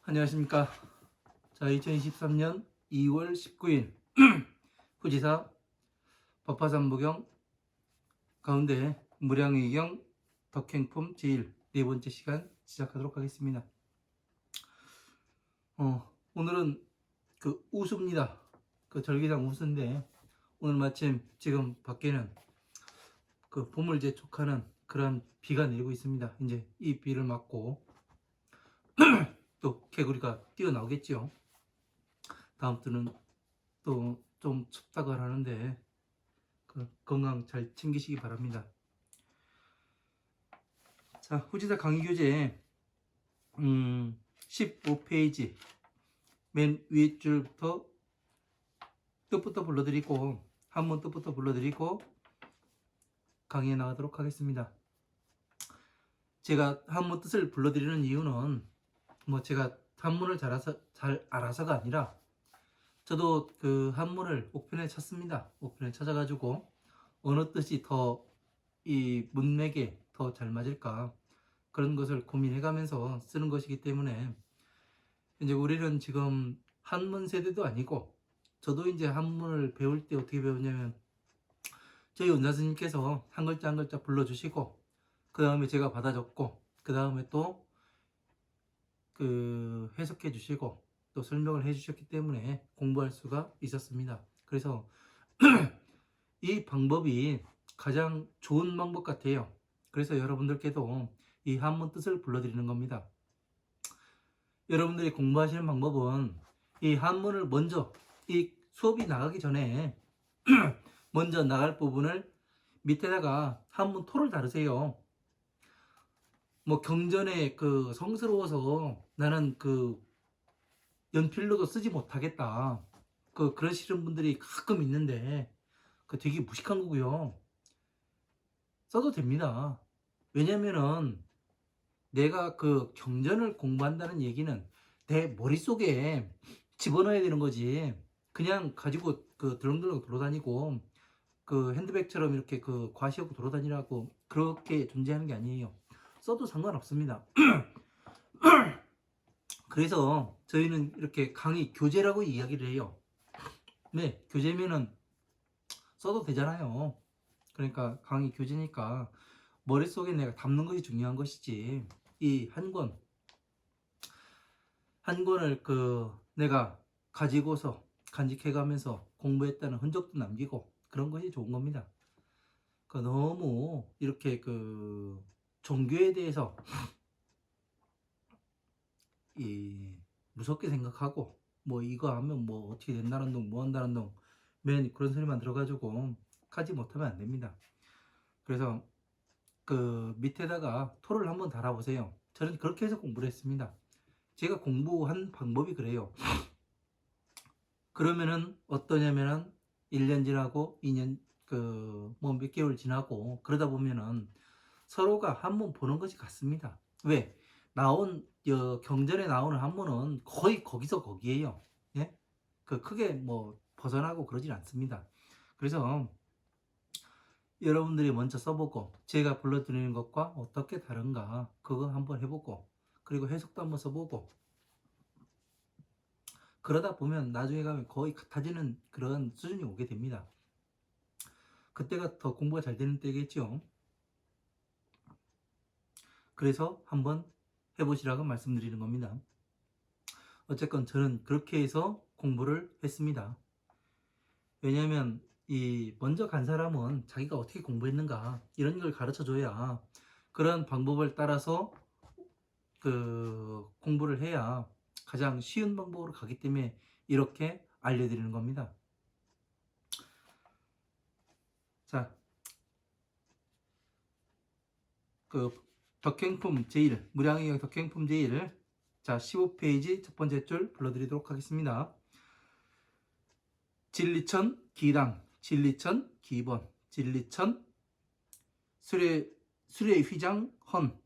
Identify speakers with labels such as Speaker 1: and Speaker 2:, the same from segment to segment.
Speaker 1: 안녕하십니까. 자, 2023년 2월 19일 후지사 법화삼부경 가운데 무량의경 덕행품 제1 네 번째 시간 시작하도록 하겠습니다. 오늘은 그 우수입니다. 그 절기상 우수인데 오늘 마침 지금 밖에는 그 봄을 재촉하는 그런 비가 내리고 있습니다. 이제 이 비를 맞고 또 개구리가 뛰어나오겠죠. 다음 주는 또 좀 춥다고 하는데 건강 잘 챙기시기 바랍니다. 자, 후지사 강의 교재 15페이지 맨 위에 줄부터 뜻부터 불러드리고 한문 뜻부터 불러드리고 강의에 나가도록 하겠습니다. 제가 한문 뜻을 불러드리는 이유는 뭐 제가 한문을 잘 알아서가 아니라 저도 그 한문을 옥편에 찾습니다. 옥편에 찾아가지고 어느 뜻이 더 이 문맥에 더 잘 맞을까 그런 것을 고민해가면서 쓰는 것이기 때문에 이제 우리는 지금 한문 세대도 아니고 저도 이제 한문을 배울 때 어떻게 배웠냐면 저희 원장 선생님께서 한 글자 한 글자 불러주시고 그 다음에 제가 받아 적고 그 다음에 또 그 해석해 주시고 또 설명을 해 주셨기 때문에 공부할 수가 있었습니다. 그래서 이 방법이 가장 좋은 방법 같아요. 그래서 여러분들께도 이 한문 뜻을 불러드리는 겁니다. 여러분들이 공부하시는 방법은 이 한문을 먼저 이 수업이 나가기 전에 먼저 나갈 부분을 밑에다가 한문 토를 다루세요. 뭐 경전에 그 성스러워서 나는 그 연필로도 쓰지 못하겠다. 그러시는 분들이 가끔 있는데 그 되게 무식한 거고요. 써도 됩니다. 왜냐면은 내가 그 경전을 공부한다는 얘기는 내 머릿속에 집어넣어야 되는 거지. 그냥 가지고 그 덜렁덜렁 돌아다니고 그 핸드백처럼 이렇게 그 과시하고 돌아다니라고 그렇게 존재하는 게 아니에요. 써도 상관없습니다. 그래서 저희는 이렇게 강의 교재라고 이야기를 해요. 네, 교재면은 써도 되잖아요. 그러니까 강의 교재니까 머릿속에 내가 담는 것이 중요한 것이지 이 한 권을 그 내가 가지고서 간직해가면서 공부했다는 흔적도 남기고 그런 것이 좋은 겁니다. 너무 이렇게 그 종교에 대해서 이 무섭게 생각하고 뭐 이거 하면 뭐 어떻게 된다는 둥 뭐 한다는 둥 맨 그런 소리만 들어가지고 하지 못하면 안 됩니다. 그래서 그 밑에다가 토를 한번 달아보세요. 저는 그렇게 해서 공부를 했습니다. 제가 공부한 방법이 그래요. 그러면은 어떠냐면은 1년 지나고 2년 그 뭐 몇 개월 지나고 그러다 보면은 서로가 한문 보는 것이 같습니다. 왜? 나온 경전에 나오는 한문은 거의 거기서 거기에요. 예? 그 크게 뭐 벗어나고 그러진 않습니다. 그래서 여러분들이 먼저 써보고 제가 불러드리는 것과 어떻게 다른가 그거 한번 해보고 그리고 해석도 한번 써보고 그러다 보면 나중에 가면 거의 같아지는 그런 수준이 오게 됩니다. 그때가 더 공부가 잘 되는 때겠죠. 그래서 한번 해보시라고 말씀드리는 겁니다. 어쨌건 저는 그렇게 해서 공부를 했습니다. 왜냐하면 이 먼저 간 사람은 자기가 어떻게 공부했는가 이런 걸 가르쳐 줘야 그런 방법을 따라서 그 공부를 해야 가장 쉬운 방법으로 가기 때문에 이렇게 알려드리는 겁니다. 자, 그 덕행품 제1 무량의경 덕행품 제1 자 15페이지 첫 번째 줄 불러드리도록 하겠습니다. 진리천 기당 진리천 기번 진리천 수레 휘장 헌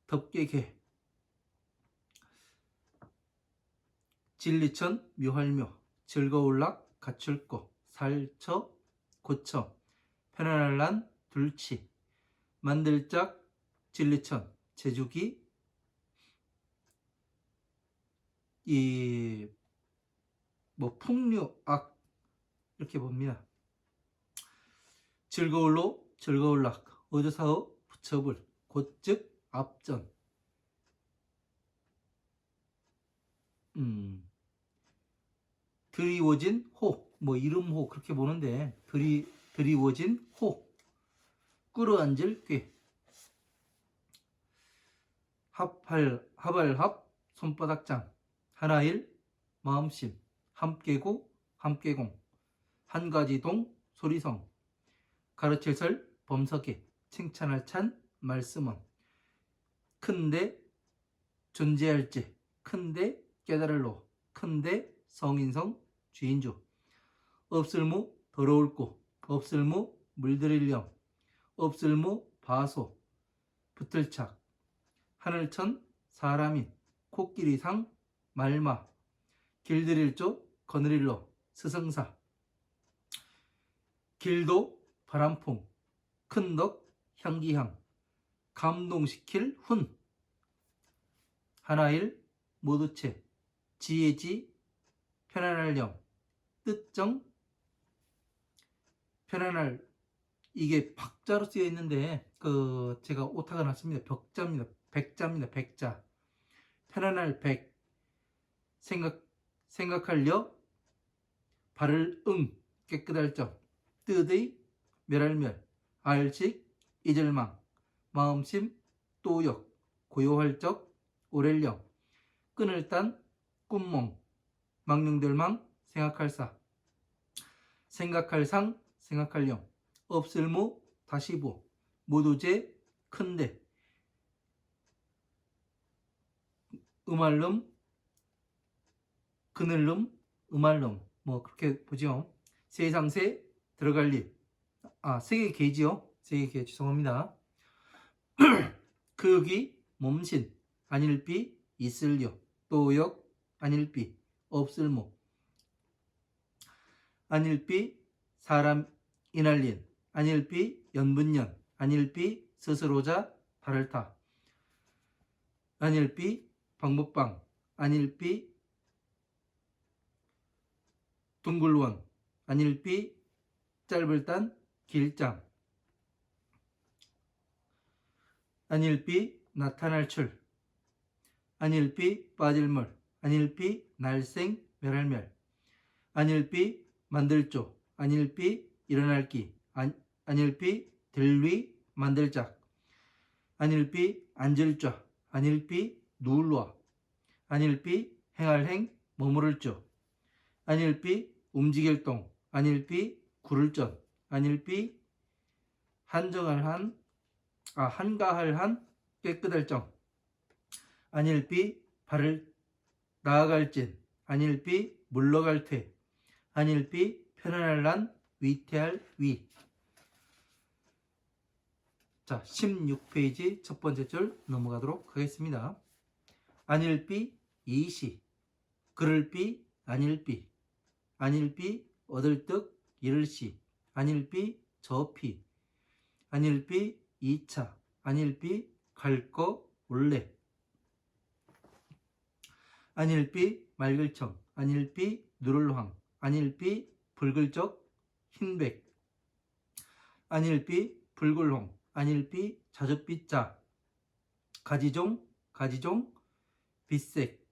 Speaker 1: 덮개개 진리천 묘할묘 즐거울락 갖출거 살처 고처 편안할 난 둘치 만들짝 진리천 제주기 이 뭐 풍류악 이렇게 봅니다. 즐거울로 즐거울락 어조사의 부처불 곧즉 앞전 드리워진 호 뭐 이름호 그렇게 보는데 드리워진 호 끌어앉을 꾀 합할합 손바닥장 하나일 마음심 함께고 함께공 한가지동 소리성 가르칠설 범석에 칭찬할 찬 말씀은 큰데 존재할지 큰데 깨달을로 큰데 성인성 주인주 없을무 더러울고 없을무 물들일령 없을무 바소 붙을착 하늘천 사람인 코끼리상 말마 길들일조 거느릴러 스승사 길도 바람풍 큰덕 향기향 감동시킬 훈 하나일 모두체 지혜지 편안할령 뜻정 편안할 이게 박자로 쓰여 있는데 제가 오타가 났습니다. 벽자입니다. 백자입니다. 백자 편안할 백 생각할려 발을 깨끗할 점 뜻의 멸할멸 알식 이절망 마음심 또역 고요할 적 오렐령 끊을 딴 꿈몽 망령들망 생각할사 생각할 상 생각할령 없을무 다시보 모두제 큰데 음알름 그늘름 음알름 뭐 그렇게 보죠. 세상세 들어갈 일 세계 개지요. 세계 개 죄송합니다. 극이 몸신 아닐비 있을려 또역 아닐비 없을무 아닐비 사람 이날린 아닐비 연분연 아닐비 스스로자 발을 타 아닐비 방법방 아닐비 둥글원 아닐비 짧을 단 길장 아닐비 나타날 출 아닐비 빠질물 아닐비 날생 멸할멸 아닐비 만들조 아닐비 일어날기 아닐비 들위 만들작 아닐비 앉을좌 아닐비 누울와 아닐비 행할행 머무를조 아닐비 움직일 동 아닐비 구를 전 아닐비 한가할 한 깨끗할 정 아닐비 발을 나아갈 진 아닐비 물러갈 퇴 아닐비 편안할 난 위태할 위. 자 16페이지 첫 번째 줄 넘어가도록 하겠습니다. 아닐비 이시 그럴비 아닐비 아닐비 얻을 득 이를시 아닐비 저피 아닐비 2차 아닐비 갈 거 올래 아닐비 맑을청 아닐비 누를황 아닐비 붉을적 흰백 아닐비 붉을홍 아닐비 자줏빛자 가지종 빛색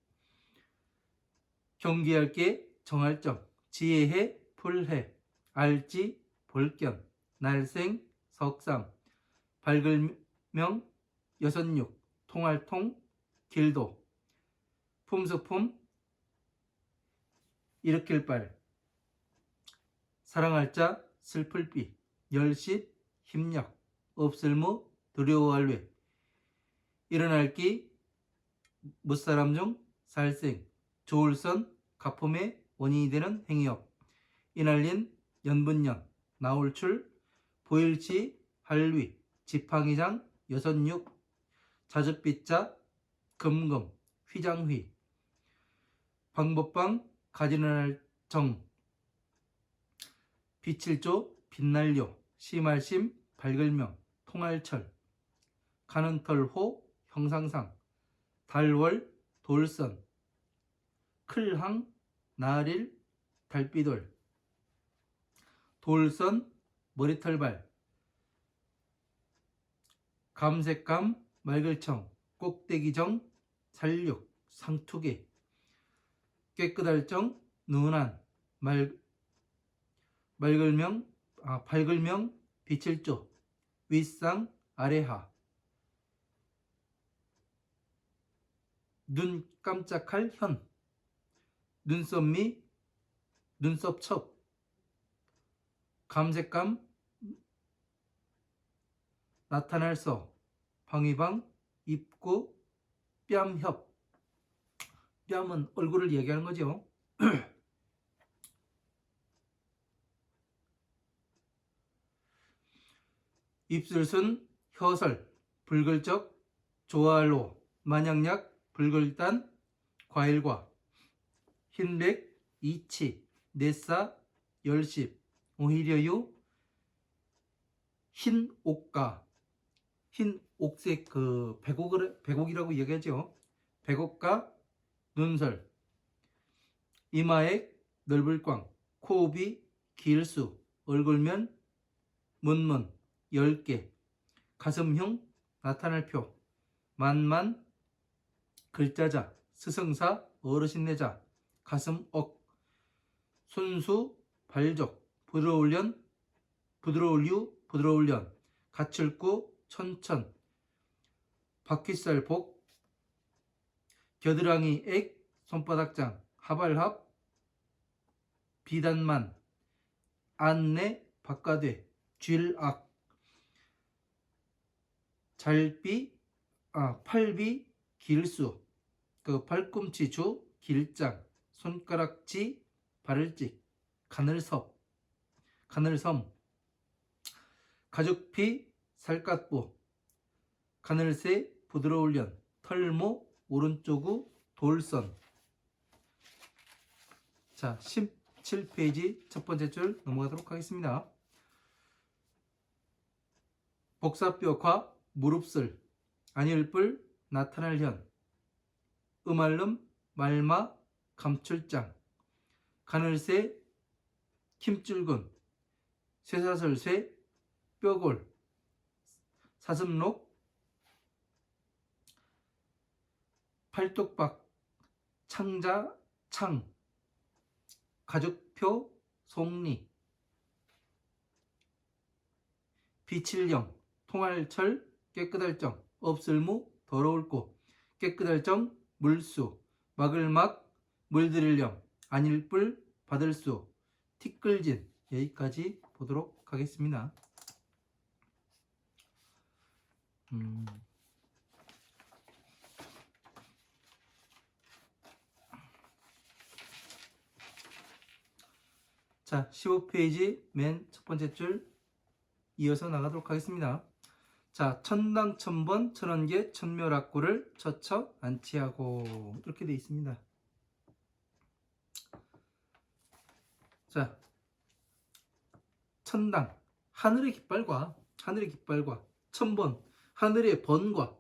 Speaker 1: 경계할게 정할점 지혜해 풀해 알지 볼견 날생 석삼 밝을명 여섯육 통할통 길도 품수품 일으킬 발 사랑할 자 슬플비 열십 힘력 없을무 두려워할 외 일어날기 무사람 중 살생 조울선 가품의 원인이 되는 행위업 이날린 연분연 나올출 보일치 할위 지팡이장 여섯육 자줏빛자 금금 휘장휘 방법방 가지런할 정 빛일조 빛날려 심할심 밝을명 통할철 가는털호 형상상 달월 돌선 클항, 나릴, 달비돌, 돌선, 머리털발, 감색감, 말글청, 꼭대기정, 살육, 상투개, 깨끗할정, 누난, 발글명, 비칠조, 윗상, 아래하, 눈 깜짝할 현, 눈썹미, 눈썹첩, 감색감, 나타날 서, 방위방, 입구, 뺨협. 뺨은 얼굴을 얘기하는 거죠. 입술순, 혀설, 붉을적, 조알로, 만약약, 붉을단, 과일과, 흰백, 이치, 넷사, 열십, 오히려유, 흰옥가, 흰옥색 그 백옥이라고 얘기하죠. 백옥가, 눈설, 이마액, 넓을광, 코읍이, 길수, 얼굴면, 문문, 10개, 가슴흉, 나타날표, 만만, 글자자, 스승사, 어르신내자, 가슴억, 손수, 발족, 부드러울련, 부드러울유, 부드러울련, 가출구, 천천, 바퀴살복, 겨드랑이 액, 손바닥장, 하발합, 비단만, 안내, 바가되, 쥘악, 팔비, 길수, 그 팔꿈치 주, 길장, 손가락지, 발을찍, 가늘섬, 가죽피, 살갗부, 가늘새, 부드러울련, 털모, 오른쪽우, 돌선. 자, 17페이지 첫 번째 줄 넘어가도록 하겠습니다. 복사뼈과, 무릎슬, 안일뿔, 나타날 현, 음알름, 말마, 감출장, 가늘새, 힘줄근, 쇠사슬쇠, 뼈골, 사슴록, 팔뚝박, 창자, 창, 가죽표, 속리, 비칠령, 통할철, 깨끗할정, 없을무, 더러울고, 깨끗할정, 물수, 막을막, 물들일령, 안일뿔, 받을수, 티끌진. 여기까지 보도록 하겠습니다. 자, 15페이지 맨 첫 번째 줄 이어서 나가도록 하겠습니다. 자, 천당 천번 천원계 천묘락구를 처처 안치하고 이렇게 되어 있습니다. 자, 천당, 하늘의 깃발과 천번, 하늘의 번과,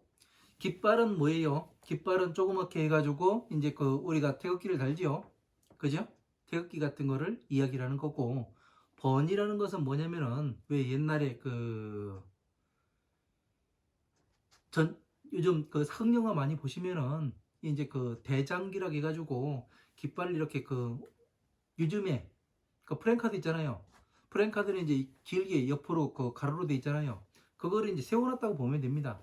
Speaker 1: 깃발은 뭐예요? 깃발은 조그맣게 해가지고 이제 그 우리가 태극기를 달지요, 그죠? 태극기 같은 거를 이야기를 하는 거고, 번이라는 것은 뭐냐면은 왜 옛날에 요즘 그 상영화 많이 보시면은 이제 그 대장기라고 해가지고 깃발을 이렇게 요즘에 그 프랭카드 있잖아요. 프랭카드는 이제 길게 옆으로 가로로 돼 있잖아요. 그거를 이제 세워놨다고 보면 됩니다.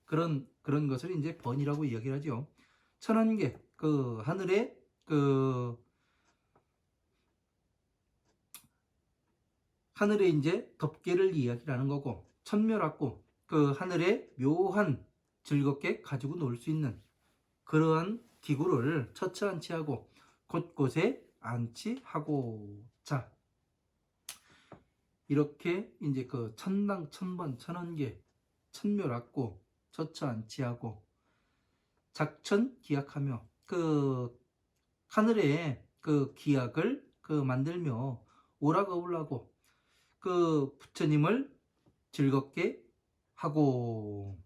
Speaker 1: 그런 것을 이제 번이라고 이야기를 하죠. 천원계, 하늘에 하늘에 이제 덮개를 이야기를 하는 거고, 천묘락구, 하늘에 묘한 즐겁게 가지고 놀 수 있는 그러한 기구를 처처 안치하고 곳곳에 안치하고. 자, 이렇게 이제 천당, 천번, 천원계, 천묘락구, 처처 안치하고 작천 기약하며 하늘에 기약을 만들며 오락가울라고 부처님을 즐겁게 하고,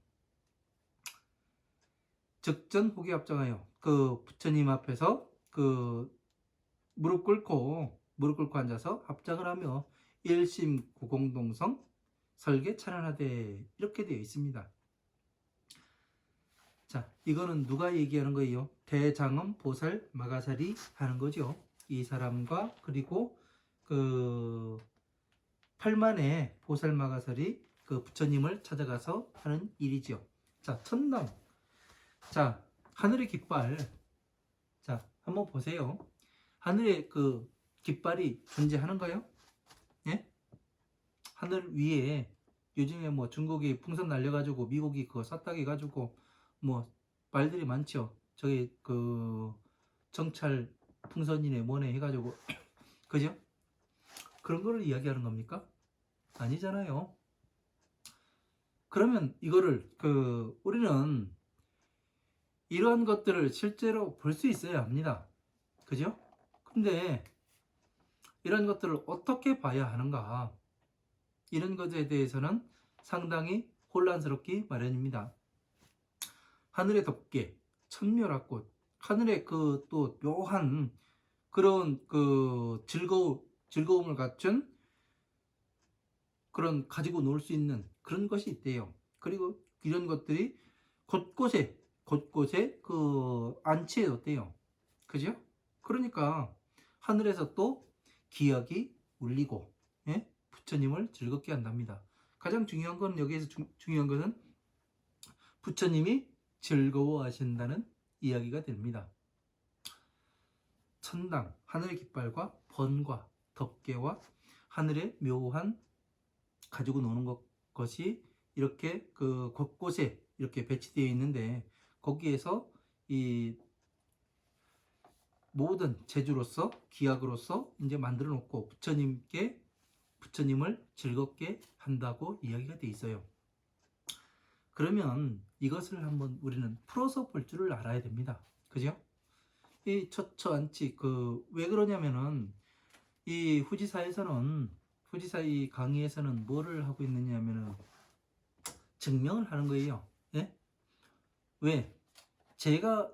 Speaker 1: 즉전 호기합장하여 부처님 앞에서 그 무릎 꿇고 앉아서 합장을 하며 일심구공동성 설계 찬양하되 이렇게 되어 있습니다. 자, 이거는 누가 얘기하는 거예요? 대장엄 보살 마가사리 하는 거죠. 이 사람과 그리고 그 8만의 보살 마가사리 그 부처님을 찾아가서 하는 일이죠. 자, 천당. 자, 하늘의 깃발. 자, 한번 보세요. 하늘에 그 깃발이 존재하는가요? 예? 하늘 위에 요즘에 뭐 중국이 풍선 날려가지고 미국이 그거 쐈다게 가지고 뭐 말들이 많죠. 저기 그 정찰 풍선이네 뭐네 해가지고 그죠? 그런 거를 이야기하는 겁니까? 아니잖아요. 그러면 이거를 우리는 이러한 것들을 실제로 볼 수 있어야 합니다. 그죠? 근데 이런 것들을 어떻게 봐야 하는가? 이런 것에 대해서는 상당히 혼란스럽기 마련입니다. 하늘의 덮개, 천묘락꽃, 하늘의 그 또 묘한 그런 그 즐거움을 갖춘 그런 가지고 놀 수 있는 그런 것이 있대요. 그리고 이런 것들이 곳곳에 그 안치해 뒀대요. 그죠? 그러니까 하늘에서 또 기악이 울리고, 예? 부처님을 즐겁게 한답니다. 가장 중요한 건 여기에서 중요한 것은 부처님이 즐거워하신다는 이야기가 됩니다. 천당, 하늘의 깃발과 번과 덮개와 하늘의 묘한 가지고 노는 것이 이렇게 그 곳곳에 이렇게 배치되어 있는데 거기에서 이 모든 제주로서 기약으로서 이제 만들어 놓고 부처님을 즐겁게 한다고 이야기가 돼 있어요. 그러면 이것을 한번 우리는 풀어서 볼 줄을 알아야 됩니다. 그죠? 이 처처안치 왜 그러냐면은 이 후지사의 강의에서는 뭐를 하고 있느냐면은 증명을 하는 거예요. 예? 왜? 제가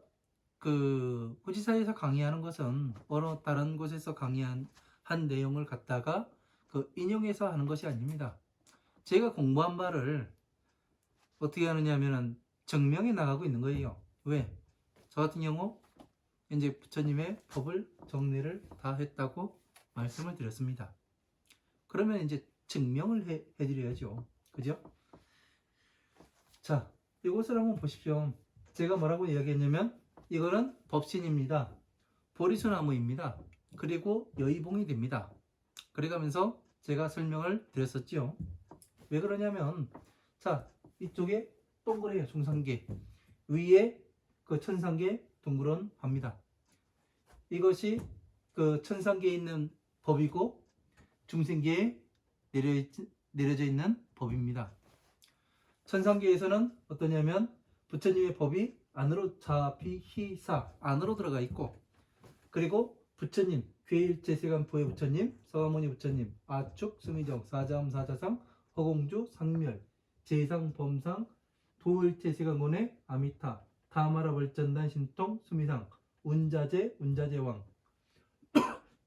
Speaker 1: 그 후지사에서 강의하는 것은 어느 다른 곳에서 강의한 내용을 갖다가 그 인용해서 하는 것이 아닙니다. 제가 공부한 바를 어떻게 하느냐면은 증명해 나가고 있는 거예요. 왜? 저 같은 경우 이제 부처님의 법을 정리를 다 했다고 말씀을 드렸습니다. 그러면 이제 증명을 해드려야죠. 그죠? 자, 이것을 한번 보십시오. 제가 뭐라고 이야기했냐면 이거는 법신입니다. 보리수나무입니다. 그리고 여의봉이 됩니다. 그래가면서 제가 설명을 드렸었죠. 왜 그러냐면 자, 이쪽에 동그래요. 중상계 위에 그 천상계 둥그런 합니다. 이것이 그 천상계에 있는 법이고 중생계에 내려져 있는 법입니다. 천상계에서는 어떠냐면 부처님의 법이 안으로 자비희사 안으로 들어가 있고 그리고 부처님 괴일제세간포의 부처님 서가모니 부처님 아축 수미정 사자음 사자상 허공주 상멸 제상 범상 도일제세간곤의 아미타 타마라 벌전단 신통 수미상 운자제 운자제왕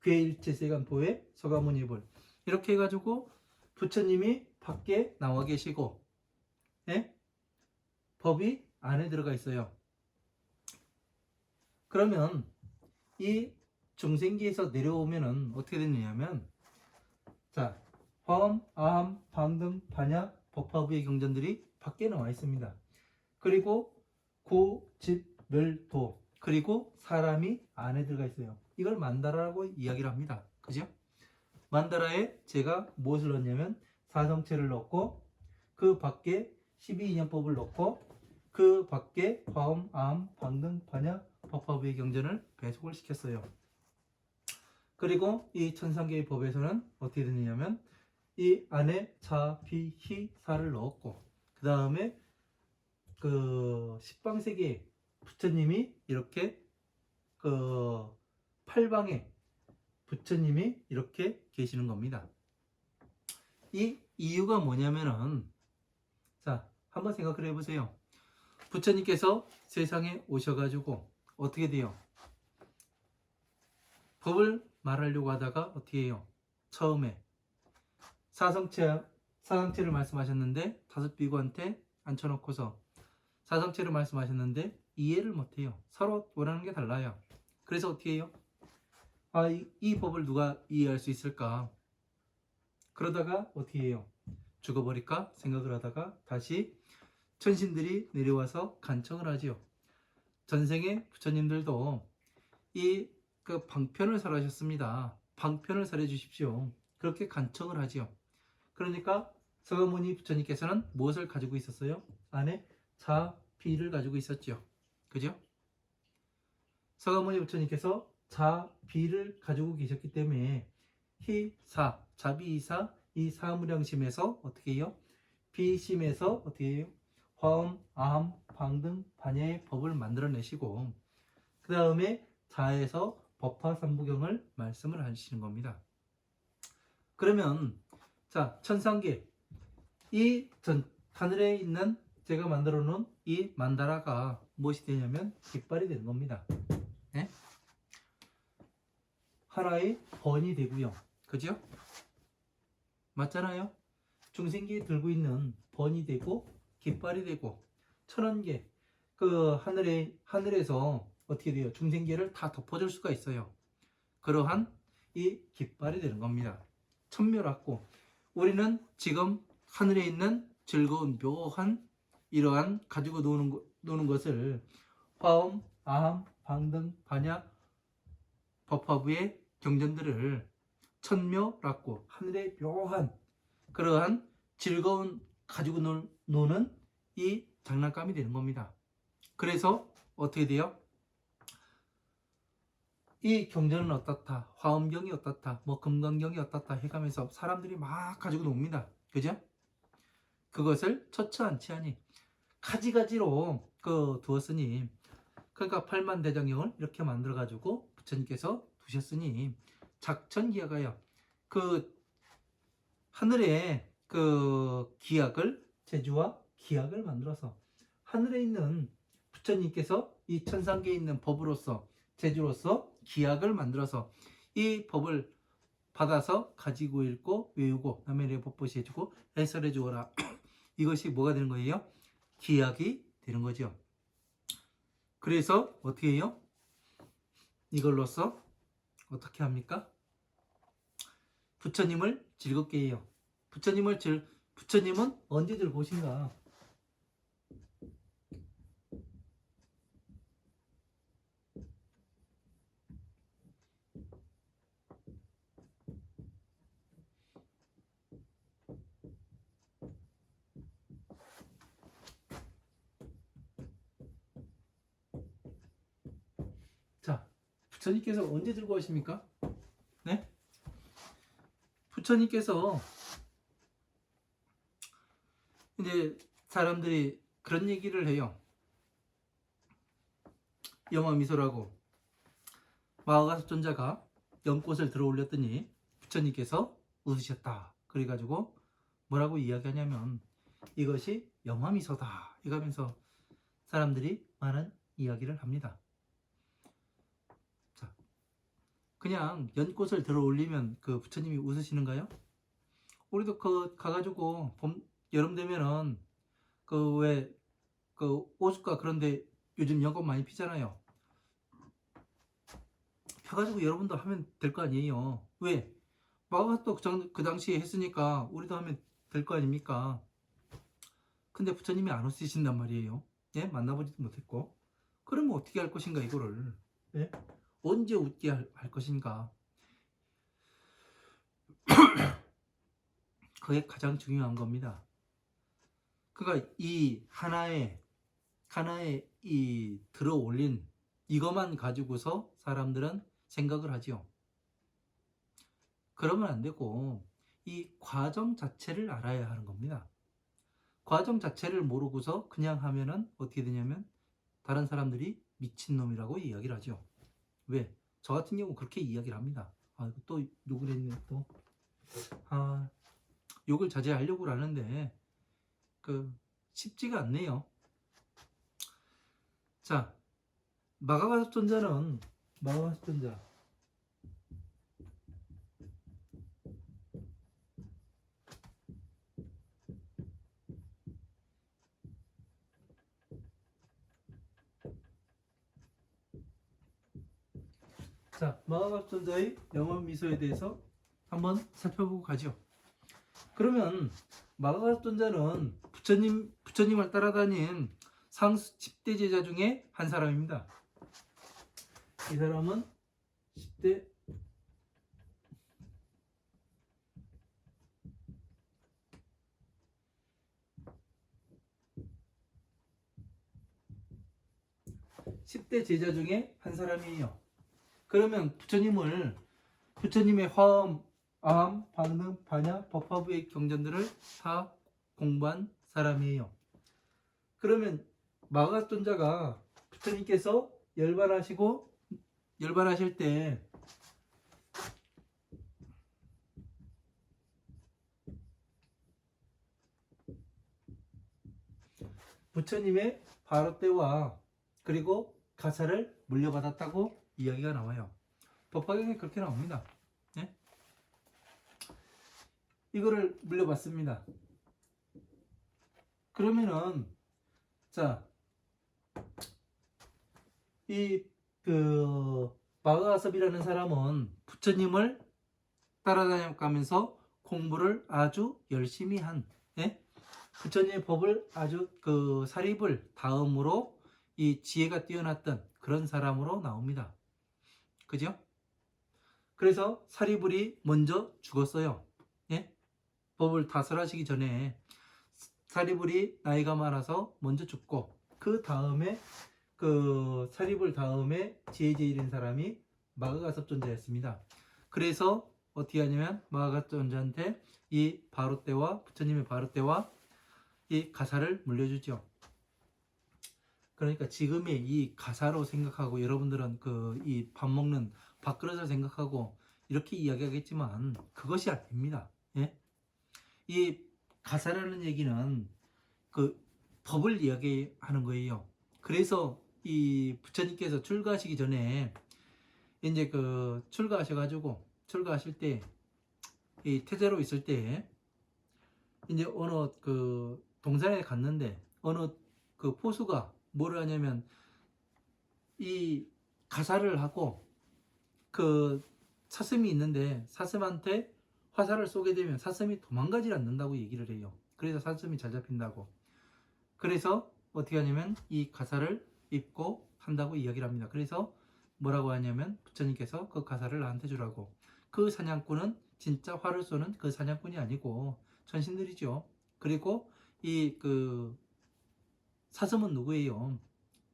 Speaker 1: 괴일제세간포의 서가모니 불 이렇게 해가지고 부처님이 밖에 나와 계시고 예? 법이 안에 들어가 있어요. 그러면 이 중생기에서 내려오면은 어떻게 되느냐면 자 화엄, 아함, 방등, 반야, 법화부의 경전들이 밖에 나와 있습니다. 그리고 구, 집, 멸, 도 그리고 사람이 안에 들어가 있어요. 이걸 만다라라고 이야기를 합니다. 그죠? 만다라에 제가 무엇을 넣냐면 사성체를 넣고 그 밖에 12인연법을 넣고 그 밖에 화엄, 아함, 방등, 반야, 법화부의 경전을 배속을 시켰어요. 그리고 이 천상계의 법에서는 어떻게 되느냐면 이 안에 자, 비, 희, 사를 넣었고 그 다음에 그 십방세계 부처님이 이렇게 그 팔방에 부처님이 이렇게 계시는 겁니다. 이 이유가 뭐냐면은 자 한번 생각을 해보세요. 부처님께서 세상에 오셔가지고 어떻게 돼요? 법을 말하려고 하다가 어떻게 해요? 처음에 사성체를 말씀하셨는데 다섯 비구한테 앉혀놓고서 사성체를 말씀하셨는데 이해를 못해요. 서로 원하는 게 달라요. 그래서 어떻게 해요? 이 법을 누가 이해할 수 있을까? 그러다가 어떻게 해요? 죽어버릴까 생각을 하다가 다시 천신들이 내려와서 간청을 하지요. 전생에 부처님들도 이 그 방편을 설하셨습니다. 방편을 설해 주십시오. 그렇게 간청을 하지요. 그러니까 서가모니 부처님께서는 무엇을 가지고 있었어요? 안에 자비를 가지고 있었죠. 그죠? 서가모니 부처님께서 자비를 가지고 계셨기 때문에 희사, 자비이사, 이 사무량심에서 어떻게 해요? 비심에서 어떻게 해요? 화엄, 아함, 방등, 반야의 법을 만들어내시고 그 다음에 자에서 법화삼부경을 말씀을 하시는 겁니다. 그러면 자 천상계 이 하늘에 있는 제가 만들어 놓은 이 만다라가 무엇이 되냐면 깃발이 되는 겁니다. 네? 하나의 번이 되고요. 그죠? 맞잖아요? 중생기에 들고 있는 번이 되고 깃발이 되고 천원계 그 하늘에서 어떻게 돼요? 중생계를 다 덮어줄 수가 있어요. 그러한 이 깃발이 되는 겁니다. 천묘랐고 우리는 지금 하늘에 있는 즐거운 묘한 이러한 가지고 노는 것을 화엄, 아함, 방등, 반야, 법화부의 경전들을 천묘랐고 하늘의 묘한 그러한 즐거운 가지고 노는 이 장난감이 되는 겁니다. 그래서 어떻게 돼요? 이 경전은 어떻다, 화엄경이 어떻다, 뭐 금강경이 어떻다 해가면서 사람들이 막 가지고 놉니다. 그죠? 그것을 처처않지하니 가지가지로 두었으니 그러니까 팔만대장경을 이렇게 만들어 가지고 부처님께서 두셨으니 작천기하가요. 그 하늘에 그 기약을 제주와 기약을 만들어서 하늘에 있는 부처님께서 이 천상계에 있는 법으로서 제주로서 기약을 만들어서 이 법을 받아서 가지고 읽고 외우고 남의 내 법보시 해주고 해설해 주어라. 이것이 뭐가 되는 거예요? 기약이 되는 거죠. 그래서 어떻게 해요? 이걸로써 어떻게 합니까? 부처님을 즐겁게 해요. 부처님은 언제 즐거우신가? 자, 부처님께서 언제 즐거우십니까? 네? 부처님께서 이제 사람들이 그런 얘기를 해요. 영화미소라고 마하가섭존자가 연꽃을 들어 올렸더니 부처님께서 웃으셨다. 그래가지고 뭐라고 이야기하냐면 이것이 영화미소다. 이러면서 사람들이 많은 이야기를 합니다. 자, 그냥 연꽃을 들어 올리면 그 부처님이 웃으시는가요? 우리도 가가지고 여름 되면은 그 오죽가 그런데 요즘 연꽃 많이 피잖아요. 펴가지고 여러분도 하면 될 거 아니에요. 왜? 마가도 그 당시에 했으니까 우리도 하면 될 거 아닙니까? 근데 부처님이 안 웃으신단 말이에요. 예? 만나보지도 못했고. 그러면 어떻게 할 것인가 이거를. 예? 언제 웃게 할 것인가. 그게 가장 중요한 겁니다. 그러니까 이 하나의 이 들어 올린 이것만 가지고서 사람들은 생각을 하지요. 그러면 안 되고 이 과정 자체를 알아야 하는 겁니다. 과정 자체를 모르고서 그냥 하면은 어떻게 되냐면 다른 사람들이 미친놈이라고 이야기를 하죠. 왜? 저 같은 경우 그렇게 이야기를 합니다. 또 욕을 했네 또. 욕을 자제하려고 하는데 쉽지가 않네요. 자, 마가가섭존자 자, 마가갑전자의 영원 미소에 대해서 한번 살펴보고 가죠. 그러면 마가갑전자는 부처님을 따라다닌 상수 10대 제자 중에 한 사람입니다. 이 사람은 10대 제자 중에 한 사람이에요. 그러면 부처님의 화엄, 아함, 방능, 반야, 법화부의 경전들을 다 공부한 사람이에요. 그러면 마가존자가 부처님께서 열반하실 때 부처님의 바로 때와 그리고 가사를 물려받았다고 이야기가 나와요. 법화경에 그렇게 나옵니다. 네? 이거를 물려받습니다. 그러면은 자, 마가섭이라는 사람은 부처님을 따라다녀가면서 공부를 아주 열심히 한, 예? 부처님의 법을 아주 사립을 다음으로 이 지혜가 뛰어났던 그런 사람으로 나옵니다. 그죠? 그래서 사리불이 먼저 죽었어요. 예? 법을 다설하시기 전에 사리불이 나이가 많아서 먼저 죽고, 그 다음에 사리불 다음에 지혜제일인 사람이 마가가섭존자였습니다. 그래서 어떻게 하냐면 마가가섭존자한테 이 바로떼와 부처님의 바로떼와 이 가사를 물려주죠. 그러니까 지금의 이 가사로 생각하고 여러분들은 이 밥 먹는 밥그릇을 생각하고 이렇게 이야기하겠지만 그것이 아닙니다. 예? 이 가사라는 얘기는 법을 이야기하는 거예요. 그래서 이 부처님께서 출가하시기 전에 이제 출가하실 때 이 태자로 있을 때 이제 어느 동산에 갔는데 어느 포수가 뭐를 하냐면 이 가사를 하고 사슴이 있는데 사슴한테 화살을 쏘게 되면 사슴이 도망가지 않는다고 얘기를 해요. 그래서 사슴이 잘 잡힌다고. 그래서 어떻게 하냐면 이 가사를 입고 한다고 이야기를 합니다. 그래서 뭐라고 하냐면 부처님께서 그 가사를 나한테 주라고. 그 사냥꾼은 진짜 활을 쏘는 그 사냥꾼이 아니고 천신들이죠. 그리고 이 사슴은 누구예요?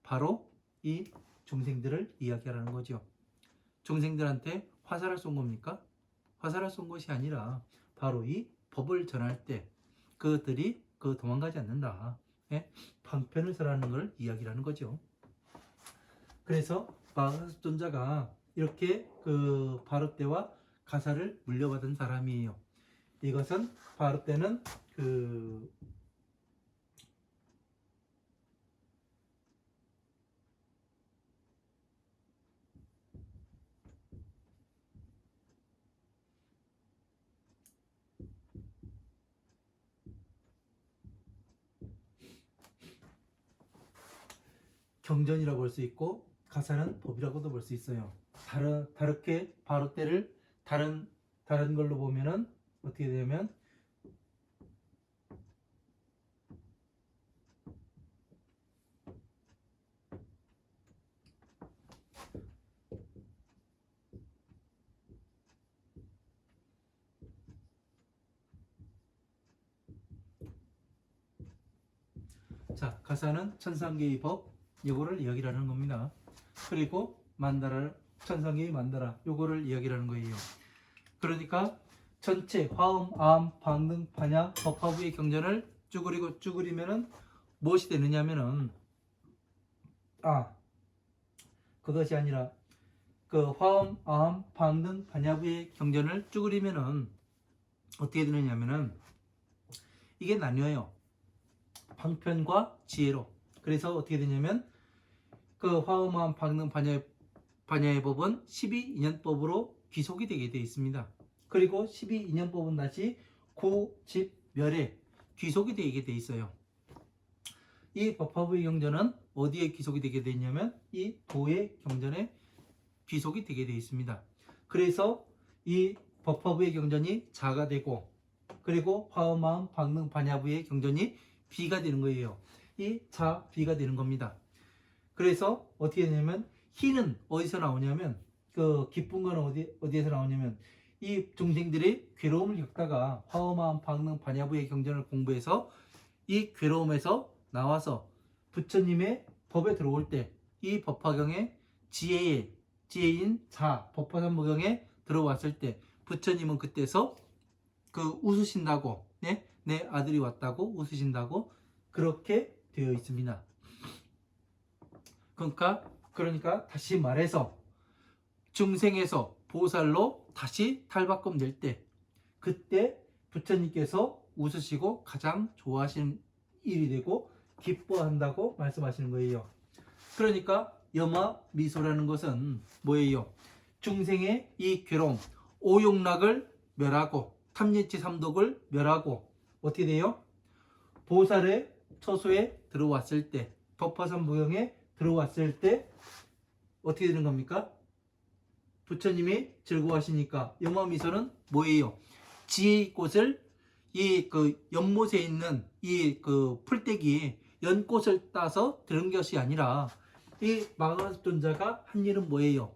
Speaker 1: 바로 이 중생들을 이야기하라는 거죠. 중생들한테 화살을 쏜 겁니까? 화살을 쏜 것이 아니라 바로 이 법을 전할 때 그들이 도망가지 않는다. 예? 방편을 설하는 걸 이야기하는 거죠. 그래서 마가섭존자가 이렇게 바로떼와 가사를 물려받은 사람이에요. 이것은 바로떼는 경전이라고 볼 수 있고 가사는 법이라고도 볼 수 있어요. 다르게 바로떼를 다른 걸로 보면은 어떻게 되냐면 자, 가사는 천상계의 법 요거를 이야기를 하는 겁니다. 그리고 천상계의 만다라 요거를 이야기를 하는 거예요. 그러니까 전체 화음, 아함, 방능, 반야, 법화부의 경전을 쭈그리면은 무엇이 되느냐면은 그것이 아니라 화음, 아함, 방능, 반야부의 경전을 쭈그리면은 어떻게 되느냐면은 이게 나뉘어요. 방편과 지혜로. 그래서 어떻게 되냐면 화음, 아함, 방능, 반야의 법은 12인연법으로 귀속이 되게 되어 있습니다. 그리고 12인연법은 다시 고집멸에 귀속이 되게 되어 있어요. 이 법화부의 경전은 어디에 귀속이 되게 되냐면 이 도의 경전에 비속이 되게 되어 있습니다. 그래서 이 법화부의 경전이 자가 되고, 그리고 화엄마음 방능 반야부의 경전이 비가 되는 거예요. 이 자, 비가 되는 겁니다. 그래서 어떻게 되냐면 희는 어디서 나오냐면, 그 기쁜 거는 어디에서 나오냐면, 이 중생들이 괴로움을 겪다가 화엄마음 방능 반야부의 경전을 공부해서 이 괴로움에서 나와서 부처님의 법에 들어올 때, 이 법화경에 지혜인 자 법화삼무경에 들어왔을 때 부처님은 그때서 그 웃으신다고, 네? 내 아들이 왔다고 웃으신다고 그렇게 되어 있습니다. 그러니까 다시 말해서 중생에서 보살로 다시 탈바꿈 될 때, 그때 부처님께서 웃으시고 가장 좋아하시는 일이 되고 기뻐한다고 말씀하시는 거예요. 그러니까 염화 미소라는 것은 뭐예요? 중생의 이 괴로움, 오욕락을 멸하고 탐진치 삼독을 멸하고 어떻게 돼요? 보살의 처소에 들어왔을 때, 법화삼무경에 들어왔을 때 어떻게 되는 겁니까? 부처님이 즐거워하시니까 염화 미소는 뭐예요? 지혜의 꽃을 이 그 연못에 있는 이 그 풀떼기 연꽃을 따서 들은 것이 아니라, 이 마가존자가 한 일은 뭐예요?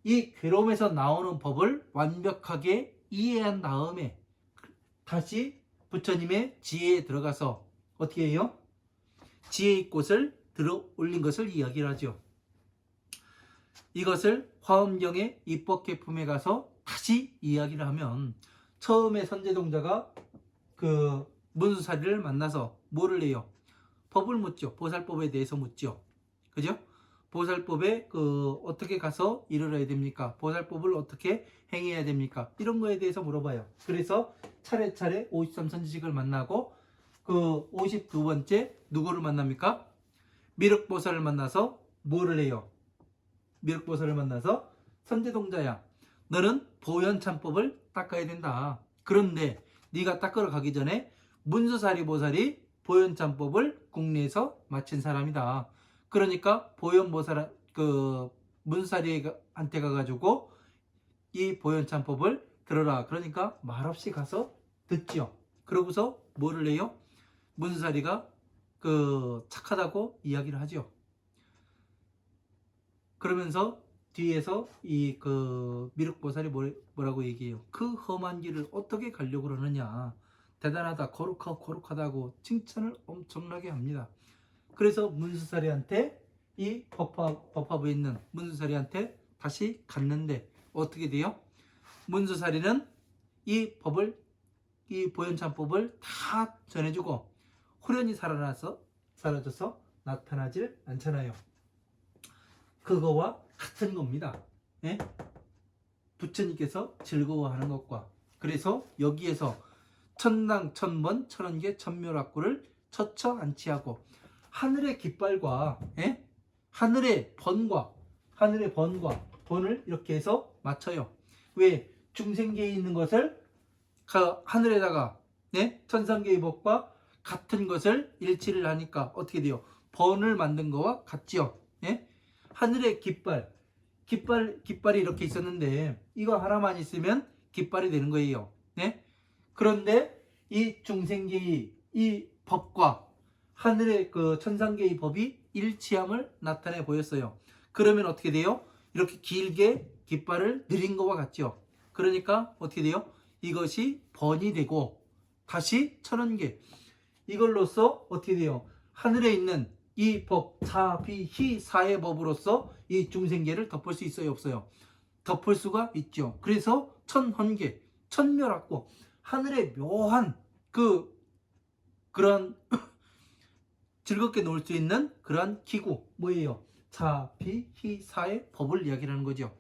Speaker 1: 이 괴로움에서 나오는 법을 완벽하게 이해한 다음에 다시 부처님의 지혜에 들어가서 어떻게 해요? 지혜의 꽃을 들어 올린 것을 이야기를 하죠. 이것을 화엄경의 입법계품에 가서 다시 이야기를 하면, 처음에 선제동자가 그 문수사리를 만나서 뭐를 해요? 법을 묻죠. 보살법에 대해서 묻죠. 그죠? 보살법에 어떻게 가서 이르러야 됩니까? 보살법을 어떻게 행해야 됩니까? 이런 거에 대해서 물어봐요. 그래서 차례차례 53선지식을 만나고, 그 52번째 누구를 만납니까? 미륵보살을 만나서 뭐를 해요? 미륵보살을 만나서 선제동자야, 너는 보현참법을 닦아야 된다. 그런데 네가 닦으러 가기 전에 문수사리 보살이 보현참법을 국내에서 마친 사람이다. 그러니까 보현보살 문수사리한테 가가지고 이 보현참법을 들어라. 그러니까 말없이 가서 듣죠. 그러고서 뭐를 해요? 문수사리가 착하다고 이야기를 하죠. 그러면서 뒤에서 이 미륵보살이 뭐라고 얘기해요? 그 험한 길을 어떻게 가려고 그러느냐, 대단하다, 거룩하다고 칭찬을 엄청나게 합니다. 그래서 문수사리한테, 이 법화부에 있는 문수사리한테 다시 갔는데 어떻게 돼요? 문수사리는 이 보현참법을 다 전해주고 호련히 사라져서 나타나질 않잖아요. 그거와 같은 겁니다. 예? 부처님께서 즐거워하는 것과. 그래서 여기에서 천당 천번 천원계 천묘락구를 처처 안치하고, 하늘의 깃발과 하늘의 번을 이렇게 해서 맞춰요. 왜? 중생계에 있는 것을 하늘에다가 천상계의 법과 같은 것을 일치를 하니까 어떻게 돼요? 번을 만든 거와 같지요. 하늘의 깃발이 이렇게 있었는데 이거 하나만 있으면 깃발이 되는 거예요. 그런데 이 중생계의 이 법과 하늘의 천상계의 법이 일치함을 나타내 보였어요. 그러면 어떻게 돼요? 이렇게 길게 깃발을 들인 것과 같죠. 그러니까 어떻게 돼요? 이것이 번이 되고 다시 천원계, 이걸로써 어떻게 돼요? 하늘에 있는 이 법, 사, 비, 희, 사의 법으로서 이 중생계를 덮을 수 있어요, 없어요? 덮을 수가 있죠. 그래서 천헌계, 천멸학고, 하늘의 묘한 그런 즐겁게 놀 수 있는 그러한 기구, 뭐예요? 자, 비, 희, 사의 법을 이야기하는 거죠.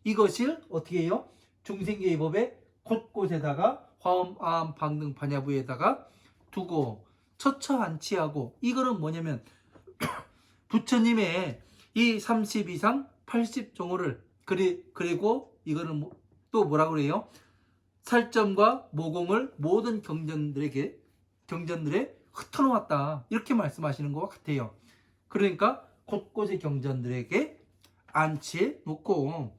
Speaker 1: 이것을 어떻게 해요? 중생계의 법의 곳곳에다가 화엄, 아함, 방등, 반야부에다가 두고 처처 안치하고, 이거는 뭐냐면 부처님의 이 30이상 80종호를 그리고 이거는 또 뭐라고 그래요? 살점과 모공을 모든 경전들에 흩어놓았다, 이렇게 말씀하시는 것 같아요. 그러니까 곳곳의 경전들에게 안치해 놓고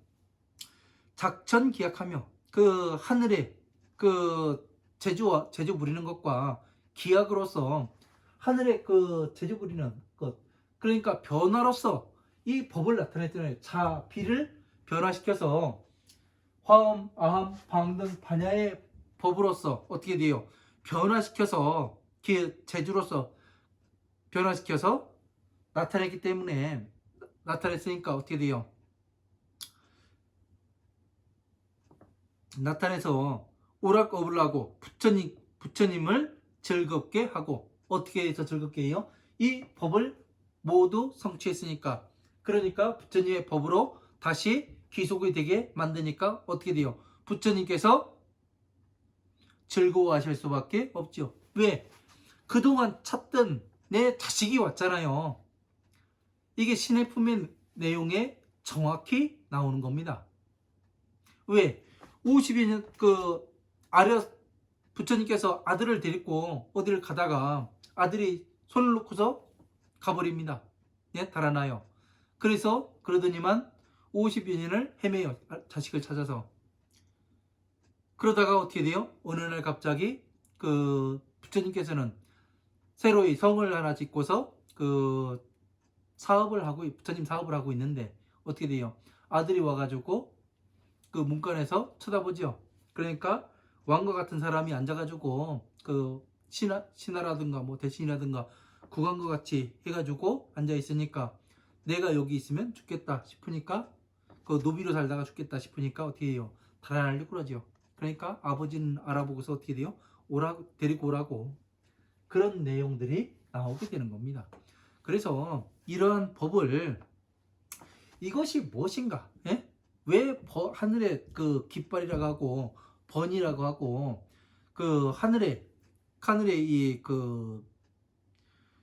Speaker 1: 작전 기약하며 그 하늘에 그 제주 부리는 것과 기약으로서 하늘에 그 제주 부리는 것, 그러니까 변화로서 이 법을 나타냈잖아요. 자, 비를 변화시켜서 화엄, 아함, 방 등 반야의 법으로서 어떻게 돼요? 변화시켜서 제주로서 변화시켜서 나타냈기 때문에, 나타냈으니까 어떻게 돼요? 나타내서 오락업을 부처님을 즐겁게 하고, 어떻게 해서 즐겁게 해요? 이 법을 모두 성취했으니까, 그러니까 부처님의 법으로 다시 귀속이 되게 만드니까 어떻게 돼요? 부처님께서 즐거워하실 수밖에 없죠. 왜? 그동안 찾던 내 자식이 왔잖아요. 이게 신의 품의 내용에 정확히 나오는 겁니다. 왜? 50여 년 아려 부처님께서 아들을 데리고 어디를 가다가 아들이 손을 놓고서 가버립니다. 예, 달아나요. 그래서 그러더니만 50여 년을 헤매요. 자식을 찾아서. 그러다가 어떻게 돼요? 어느 날 갑자기 부처님께서는 새로이 성을 하나 짓고서 부처님 사업을 하고 있는데 어떻게 돼요? 아들이 와가지고 그 문간에서 쳐다보죠. 그러니까 왕과 같은 사람이 앉아가지고 신하라든가 뭐 대신이라든가 국왕과 같이 해가지고 앉아 있으니까 내가 여기 있으면 죽겠다 싶으니까 노비로 살다가 죽겠다 싶으니까 어떻게 해요? 달아나려고 그러죠. 그러니까 아버지는 알아보고서 어떻게 돼요? 데리고 오라고, 그런 내용들이 나오게 되는 겁니다. 그래서 이러한 법을, 이것이 무엇인가? 예? 왜 하늘에 깃발이라고 하고 번이라고 하고 하늘에 이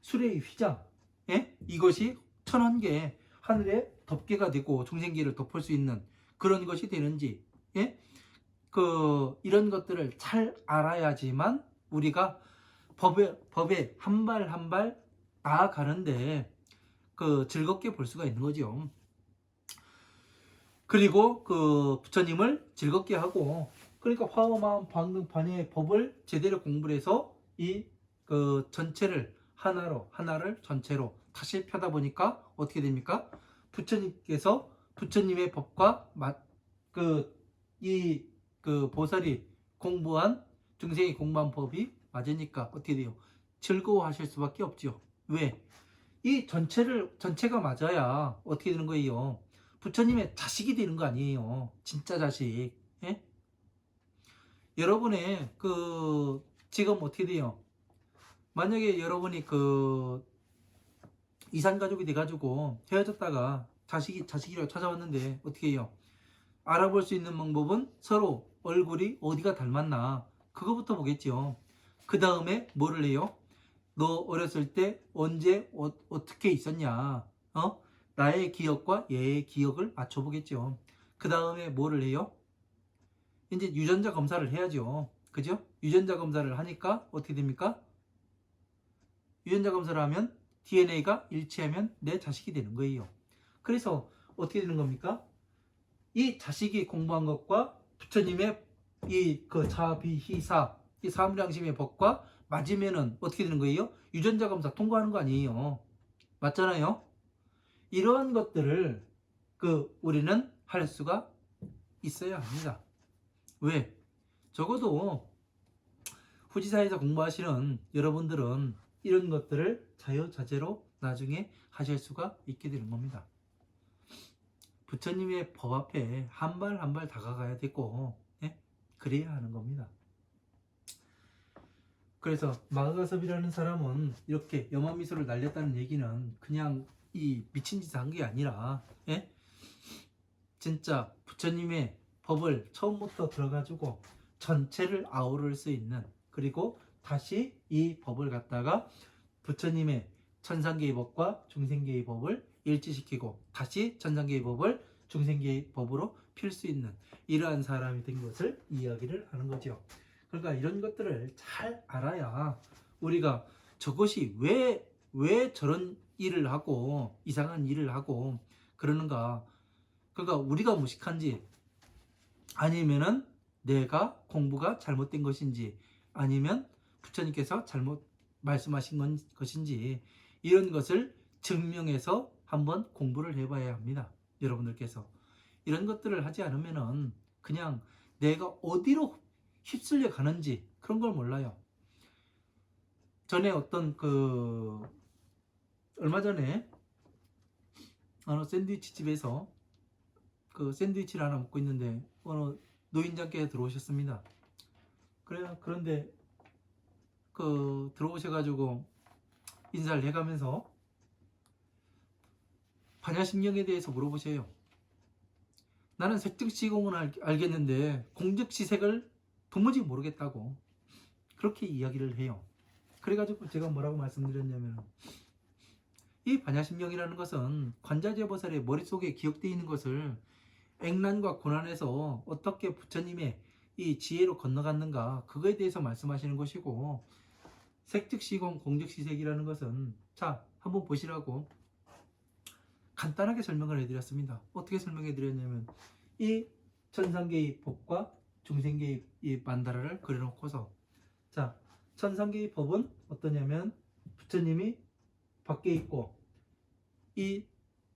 Speaker 1: 수레의 휘장, 예? 이것이 1000개 하늘에 덮개가 되고 중생기를 덮을 수 있는 그런 것이 되는지, 예? 이런 것들을 잘 알아야지만 우리가 법에 한 발 한 발 나아가는데 즐겁게 볼 수가 있는 거죠. 그리고 부처님을 즐겁게 하고, 그러니까 화엄, 방등, 반야의 법을 제대로 공부를 해서 이 전체를 하나를 전체로 다시 펴다 보니까 어떻게 됩니까? 부처님께서 부처님의 법과 보살이 공부한, 중생이 공부한 법이 맞으니까 어떻게 돼요? 즐거워하실 수밖에 없죠. 왜? 이 전체가 맞아야 어떻게 되는 거예요? 부처님의 자식이 되는 거 아니에요. 진짜 자식. 예? 여러분의 지금 어떻게 돼요? 만약에 여러분이 이산 가족이 돼가지고 헤어졌다가 자식이라고 찾아왔는데 어떻게 해요? 알아볼 수 있는 방법은 서로 얼굴이 어디가 닮았나, 그거부터 보겠죠. 그 다음에 뭐를 해요? 너 어렸을 때 언제 어떻게 있었냐, 나의 기억과 얘의 기억을 맞춰보겠죠. 그 다음에 뭐를 해요? 이제 유전자 검사를 해야죠. 그죠? 유전자 검사를 하니까 어떻게 됩니까? 유전자 검사를 하면 DNA가 일치하면 내 자식이 되는 거예요. 그래서 어떻게 되는 겁니까? 이 자식이 공부한 것과 부처님의 자비희사, 이 사무량심의 법과 맞으면은 어떻게 되는 거예요? 유전자 검사 통과하는 거 아니에요. 맞잖아요. 이러한 것들을 우리는 할 수가 있어야 합니다. 왜? 적어도 후지사에서 공부하시는 여러분들은 이런 것들을 자유자재로 나중에 하실 수가 있게 되는 겁니다. 부처님의 법 앞에 한 발 한 발 다가가야 되고, 예? 그래야 하는 겁니다. 그래서 마가섭이라는 사람은 이렇게 염화미소를 날렸다는 얘기는 그냥 이 미친 짓을 한 게 아니라, 예? 진짜 부처님의 법을 처음부터 들어가지고 전체를 아우를 수 있는, 그리고 다시 이 법을 갖다가 부처님의 천상계의 법과 중생계의 법을 일치시키고 다시 천상계의 법을 중생계의 법으로 필 수 있는 이러한 사람이 된 것을 이야기를 하는 거죠. 그러니까 이런 것들을 잘 알아야 우리가 저것이 왜 저런 일을 하고 이상한 일을 하고 그러는가, 그러니까 우리가 무식한지 아니면은 내가 공부가 잘못된 것인지 아니면 부처님께서 잘못 말씀하신 것인지 이런 것을 증명해서 한번 공부를 해봐야 합니다. 여러분들께서 이런 것들을 하지 않으면은 그냥 내가 어디로 휩쓸려 가는지 그런 걸 몰라요. 전에 어떤 얼마 전에 어느 샌드위치 집에서 그 샌드위치를 하나 먹고 있는데 어느 노인장께서 들어오셨습니다. 그런데 들어오셔가지고 인사를 해가면서 반야심경에 대해서 물어보세요. 나는 색즉시공은 알겠는데 공즉시색을 도무지 모르겠다고 그렇게 이야기를 해요. 그래가지고 제가 뭐라고 말씀드렸냐면 이 반야심경이라는 것은 관자재보살의 머릿속에 기억되어 있는 것을 액난과 고난에서 어떻게 부처님의 이 지혜로 건너갔는가 그거에 대해서 말씀하시는 것이고 색즉시공 공즉시색이라는 것은 자 한번 보시라고 간단하게 설명을 해드렸습니다. 어떻게 설명해 드렸냐면 이 천상계의 법과 중생계의 이 만다라를 그려놓고서 자 천상계의 법은 어떠냐면 부처님이 밖에 있고 이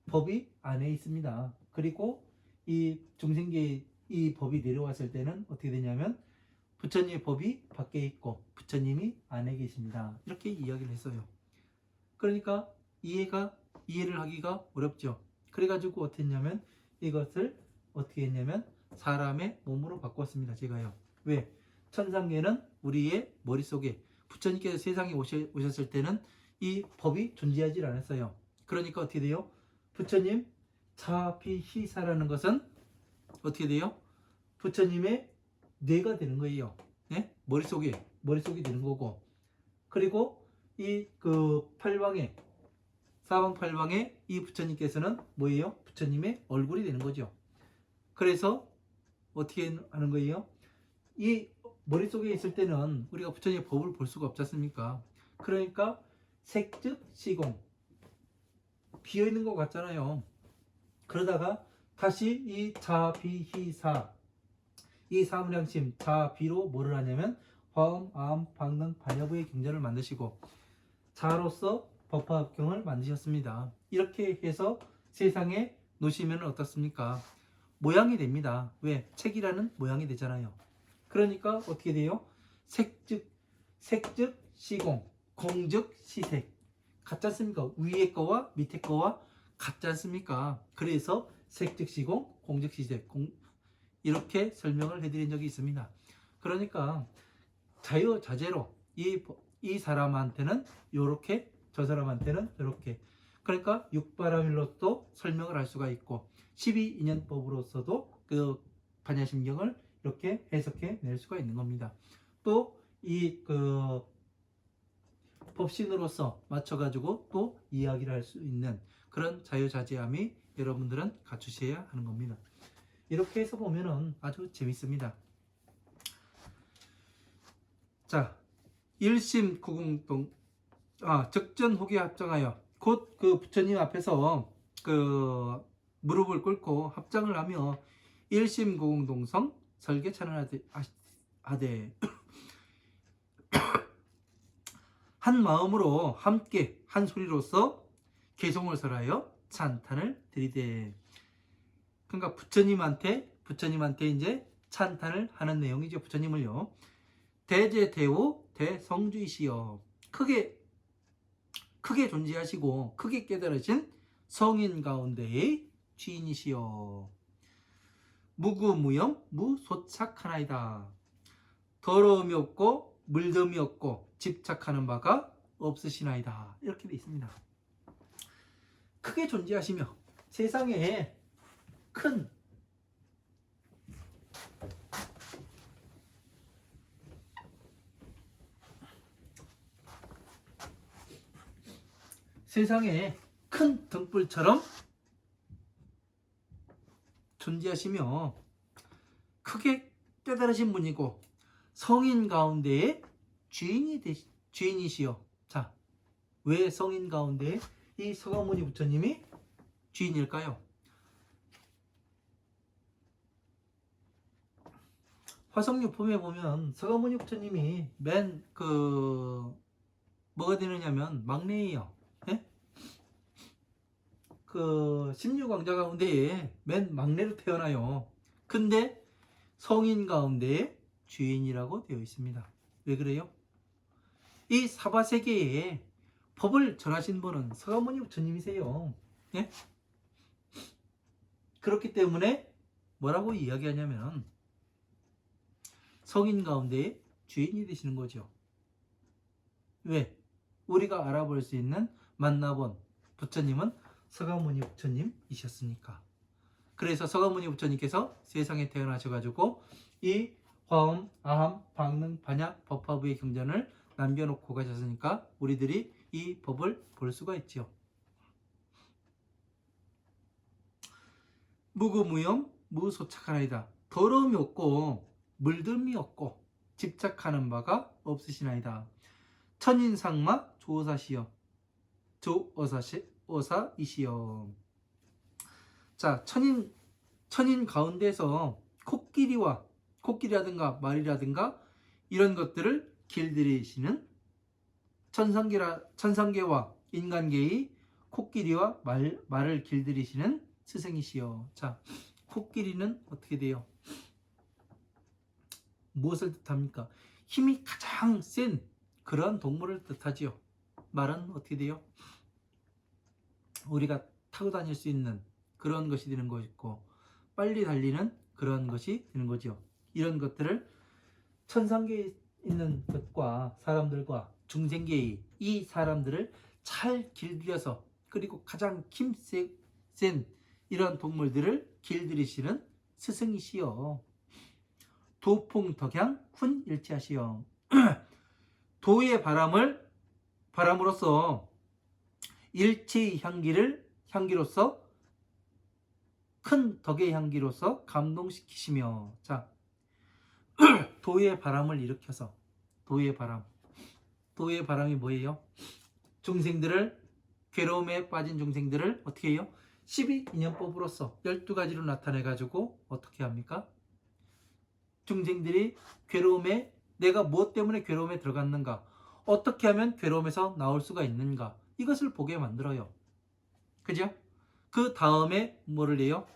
Speaker 1: 법이 안에 있습니다. 그리고 이 중생계의 이 법이 내려왔을 때는 어떻게 되냐면 부처님의 법이 밖에 있고 부처님이 안에 계십니다. 이렇게 이야기를 했어요. 그러니까 이해를 하기가 어렵죠. 그래가지고 어떻게 했냐면 이것을 어떻게 했냐면 사람의 몸으로 바꿨습니다. 제가요. 왜? 천상계는 우리의 머릿속에 부처님께서 세상에 오셨을 때는 이 법이 존재하지 않았어요. 그러니까 어떻게 돼요? 부처님 자비희사라는 것은 어떻게 돼요? 부처님의 뇌가 되는 거예요. 네? 머릿속이 되는 거고 그리고 이 팔방에 사방팔방에 이 부처님께서는 뭐예요? 부처님의 얼굴이 되는 거죠. 그래서 어떻게 하는 거예요? 이 머릿속에 있을 때는 우리가 부처님의 법을 볼 수가 없지 않습니까? 그러니까 색즉시공 비어있는 것 같잖아요. 그러다가 다시 이 자비희사 이 사무량심 자비로 뭐를 하냐면 화엄, 아엄, 방능, 반여부의 경전을 만드시고 자로서 법화합경을 만드셨습니다. 이렇게 해서 세상에 놓으시면 어떻습니까? 모양이 됩니다. 왜? 책이라는 모양이 되잖아요. 그러니까 어떻게 돼요? 색즉 시공, 공즉 시색. 같지 않습니까? 위에 거와 밑에 거와 같지 않습니까? 그래서 색즉 시공, 공즉 시색. 이렇게 설명을 해드린 적이 있습니다. 그러니까 자유자재로 이 사람한테는 요렇게 저 사람한테는 이렇게 그러니까 육바라밀로도 설명을 할 수가 있고 12인연법으로서도 그 반야심경을 이렇게 해석해 낼 수가 있는 겁니다. 또 이 법신으로서 맞춰가지고 또 이야기를 할 수 있는 그런 자유자재함이 여러분들은 갖추셔야 하는 겁니다. 이렇게 해서 보면은 아주 재밌습니다. 자, 일심 구공동 적전호기 합장하여 곧 그 부처님 앞에서 그 무릎을 꿇고 합장을 하며 일심 구공동성 설계찬을 하되 한 마음으로 함께 한 소리로서 개송을 설하여 찬탄을 드리되 그러니까 부처님한테 이제 찬탄을 하는 내용이죠. 부처님을요. 대제대오 대성주이시여 크게 존재하시고 크게 깨달으신 성인 가운데의 주인이시여 무구무염 무소착하나이다. 더러움이 없고 물덤이 없고 집착하는 바가 없으시나이다. 이렇게 되어 있습니다. 크게 존재하시며 세상에 큰 등불처럼 존재하시며 크게 깨달으신 분이고 성인 가운데의 주인이시여. 자, 왜 성인 가운데 이 서가모니 부처님이 주인일까요? 화성유품에 보면 서가모니 부처님이 맨 뭐가 되느냐면 막내예요. 예? 그 16왕자 가운데에 맨 막내로 태어나요. 근데 성인 가운데에 주인이라고 되어 있습니다. 왜 그래요? 이 사바세계에 법을 전하신 분은 서가모니 부처님이세요. 예? 그렇기 때문에 뭐라고 이야기하냐면 성인 가운데에 주인이 되시는 거죠. 왜? 우리가 알아볼 수 있는 만나본 부처님은 서가모니 부처님이셨으니까. 그래서 서가모니 부처님께서 세상에 태어나셔가지고 이 화엄, 아함, 방능, 반야, 법화부의 경전을 남겨놓고 가셨으니까 우리들이 이 법을 볼 수가 있죠. 무구무염, 무소착하나이다. 더러움이 없고 물듦이 없고 집착하는 바가 없으시나이다. 천인상마 조사시여 조어사이시여. 자, 천인 가운데서 코끼리라든가 말이라든가 이런 것들을 길들이시는 천상계와 인간계의 코끼리와 말을 길들이시는 스승이시여. 자, 코끼리는 어떻게 돼요? 무엇을 뜻합니까? 힘이 가장 센 그러한 동물을 뜻하지요. 말은 어떻게 돼요? 우리가 타고 다닐 수 있는 그런 것이 되는 것이고 빨리 달리는 그런 것이 되는 거죠. 이런 것들을 천상계에 있는 것과 사람들과 중생계의 이 사람들을 잘 길들여서 그리고 가장 힘센 이런 동물들을 길들이시는 스승이시여. 도풍덕양 훈일체하시여. 도의 바람으로서 일체의 향기로서 큰 덕의 향기로서 감동시키시며. 자, 도의 바람을 일으켜서 도의 바람이 뭐예요? 중생들을 괴로움에 빠진 중생들을 어떻게 해요? 12인연법으로서 12가지로 나타내 가지고 어떻게 합니까? 중생들이 괴로움에 내가 무엇 때문에 괴로움에 들어갔는가? 어떻게 하면 괴로움에서 나올 수가 있는가? 이것을 보게 만들어요. 그죠? 그 다음에 뭐를 해요?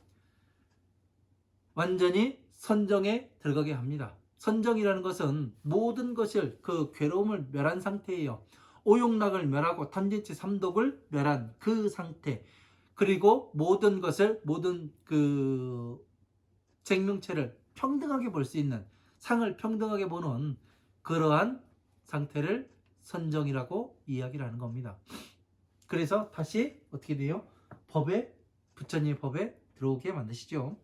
Speaker 1: 완전히 선정에 들어가게 합니다. 선정이라는 것은 모든 것을 그 괴로움을 멸한 상태예요. 오욕락을 멸하고 탐진치 삼독을 멸한 그 상태. 그리고 모든 그 생명체를 평등하게 볼 수 있는, 상을 평등하게 보는 그러한 상태를 선정이라고 이야기를 하는 겁니다. 그래서 다시 어떻게 돼요? 부처님의 법에 들어오게 만드시죠.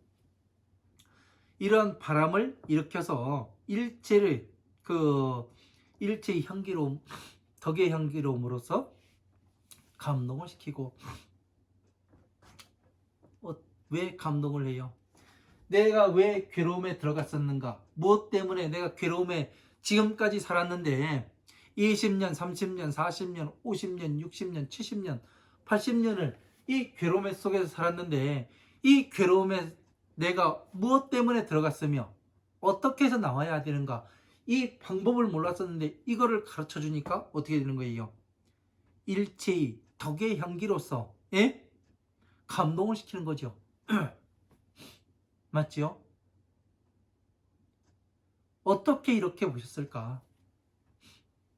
Speaker 1: 이런 바람을 일으켜서 일체의 향기로움, 덕의 향기로움으로써 감동을 시키고. 왜 감동을 해요? 내가 왜 괴로움에 들어갔었는가? 무엇 때문에 내가 괴로움에 지금까지 살았는데 20년, 30년, 40년, 50년, 60년, 70년, 80년을 이 괴로움 속에서 살았는데 이 괴로움에 내가 무엇 때문에 들어갔으며 어떻게 해서 나와야 되는가? 이 방법을 몰랐었는데 이거를 가르쳐 주니까 어떻게 되는 거예요? 일체의 덕의 향기로서 감동을 시키는 거죠. 맞지요? 어떻게 이렇게 보셨을까?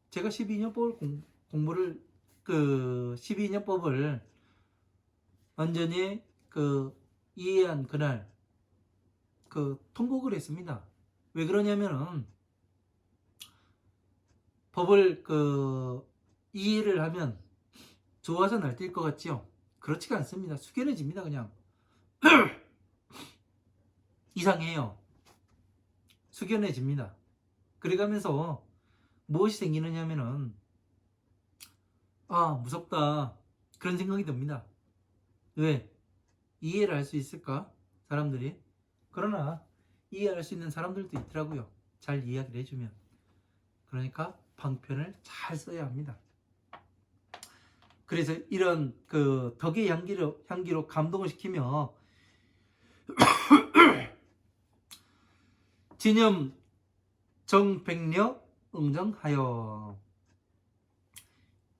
Speaker 1: 제가 12년법을 공부를 12년법을 완전히 이해한 그날 통곡을 했습니다. 왜 그러냐면은 법을 이해를 하면 좋아서 날뛸 것 같지요? 그렇지가 않습니다. 숙연해집니다. 그냥 이상해요. 숙연해집니다. 그래가면서 무엇이 생기느냐면은 무섭다 그런 생각이 듭니다. 왜? 이해를 할 수 있을까? 사람들이. 그러나 이해할 수 있는 사람들도 있더라고요. 잘 이야기를 해주면. 그러니까 방편을 잘 써야 합니다. 그래서 이런 덕의 향기로 감동을 시키며 진염 정백려 응정하여.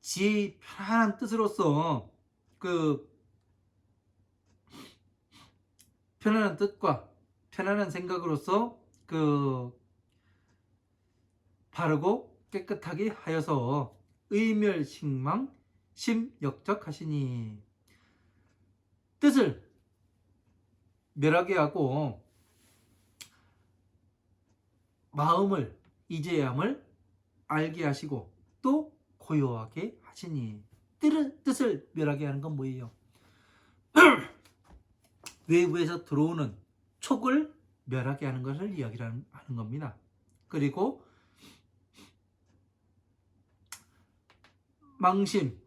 Speaker 1: 지혜의 편안한 뜻으로서 그 편안한 뜻과 편안한 생각으로서 그 바르고 깨끗하게 하여서 의멸식망 심역적하시니. 뜻을 멸하게 하고 마음을 이제함을 알게 하시고 또 고요하게 하시니. 뜻을 멸하게 하는 건 뭐예요? 외부에서 들어오는 촉을 멸하게 하는 것을 이야기하는 겁니다. 그리고 망심,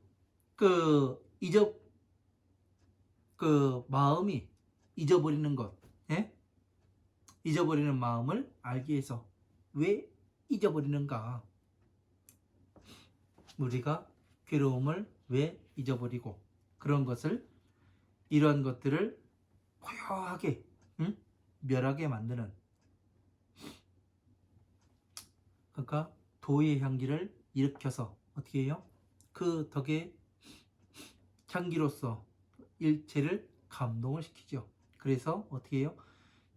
Speaker 1: 마음이 잊어버리는 것, 예? 잊어버리는 마음을 알기 위해서. 왜 잊어버리는가? 우리가 괴로움을 왜 잊어버리고 그런 것을, 이런 것들을 고요하게 멸하게 만드는, 그러니까 도의 향기를 일으켜서 어떻게 해요? 그 덕의 향기로서 일체를 감동을 시키죠. 그래서 어떻게 해요?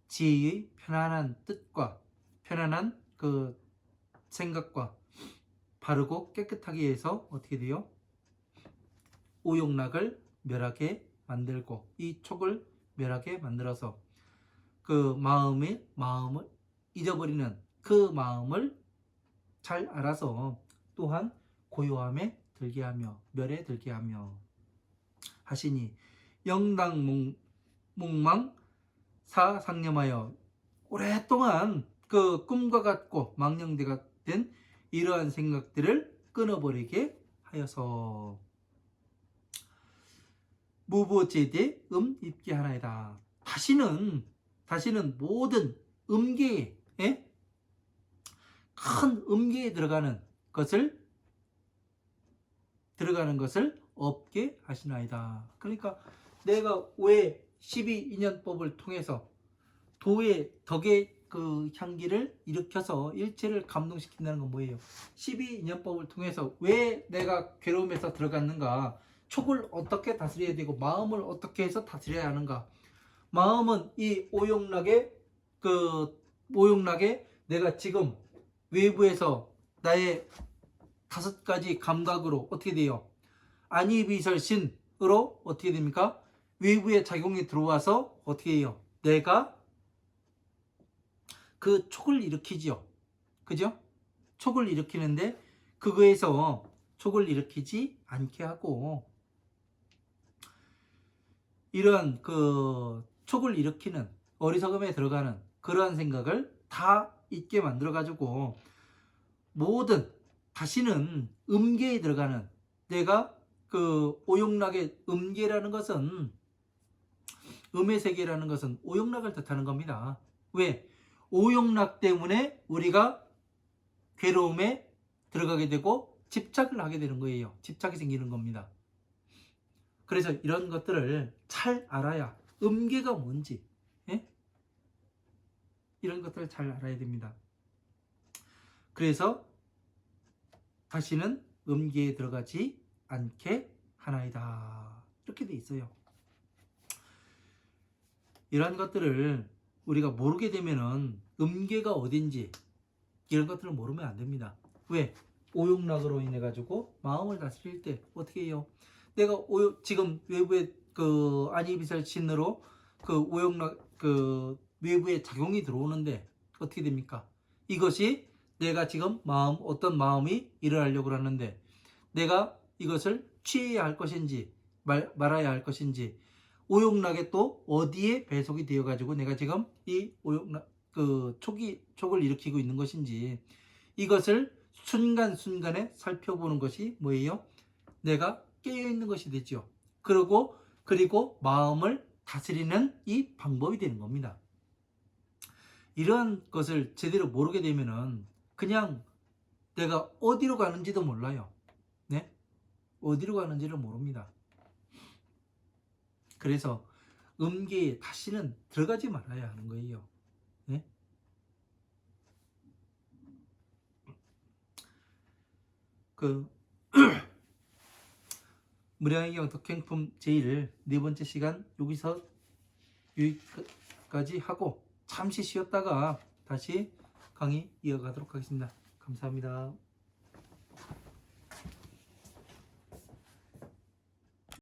Speaker 1: 지혜의 편안한 뜻과 편안한 그 생각과 바르고 깨끗하게 해서 어떻게 돼요? 오욕락을 멸하게 만들고 이 촉을 멸하게 만들어서 그 마음을 잊어버리는 그 마음을 잘 알아서 또한 고요함에 들게 하며 멸에 들게 하며 하시니. 영당몽망 사상념하여. 오랫동안 그 꿈과 같고 망령되가 된 이러한 생각들을 끊어버리게 하여서 무보제대 입게 하나이다. 다시는 모든 음계에, 큰 음계에 들어가는 것을 없게 하시나이다. 그러니까 내가 왜 12인연법을 통해서 도의 덕의 그 향기를 일으켜서 일체를 감동시킨다는 건 뭐예요? 12인연법을 통해서 왜 내가 괴로움에서 들어갔는가? 촉을 어떻게 다스려야 되고 마음을 어떻게 해서 다스려야 하는가? 마음은 이 오욕락에 내가 지금 외부에서 나의 5가지 감각으로 어떻게 돼요? 안이비설신으로 어떻게 됩니까? 외부의 작용이 들어와서 어떻게 해요? 내가 그 촉을 일으키죠. 그죠? 촉을 일으키는데 그거에서 촉을 일으키지 않게 하고, 이런 그 촉을 일으키는 어리석음에 들어가는 그러한 생각을 다 잊게 만들어 가지고 모든 다시는 음계에 들어가는, 내가 그 오욕락의 음계라는 것은, 음의 세계라는 것은 오욕락을 뜻하는 겁니다. 왜? 오욕락 때문에 우리가 괴로움에 들어가게 되고 집착을 하게 되는 거예요. 집착이 생기는 겁니다. 그래서 이런 것들을 잘 알아야, 음계가 뭔지, 이런 것들을 잘 알아야 됩니다. 그래서 다시는 음계에 들어가지 않게 하나이다. 이렇게 돼 있어요. 이런 것들을 우리가 모르게 되면은 음계가 어딘지 이런 것들을 모르면 안 됩니다. 왜? 오욕락으로 인해 가지고 마음을 다스릴 때 어떻게 해요? 내가 지금 외부의 그 안이비설신으로 그 오욕락 외부의 작용이 들어오는데 어떻게 됩니까? 이것이 내가 지금 어떤 마음이 일어나려고 하는데 내가 이것을 취해야 할 것인지 말아야 할 것인지, 오욕락에 또 어디에 배속이 되어 가지고 내가 지금 이 오욕락 촉을 일으키고 있는 것인지, 이것을 순간순간에 살펴보는 것이 뭐예요? 내가 깨어있는 것이 되죠. 그리고 마음을 다스리는 이 방법이 되는 겁니다. 이런 것을 제대로 모르게 되면은 그냥 내가 어디로 가는지도 몰라요. 네? 어디로 가는지를 모릅니다. 그래서 음계에 다시는 들어가지 말아야 하는 거예요. 네? 그 무량의경 덕행품 제1 네 번째 시간 여기서 여기까지 하고 잠시 쉬었다가 다시 강의 이어가도록 하겠습니다. 감사합니다.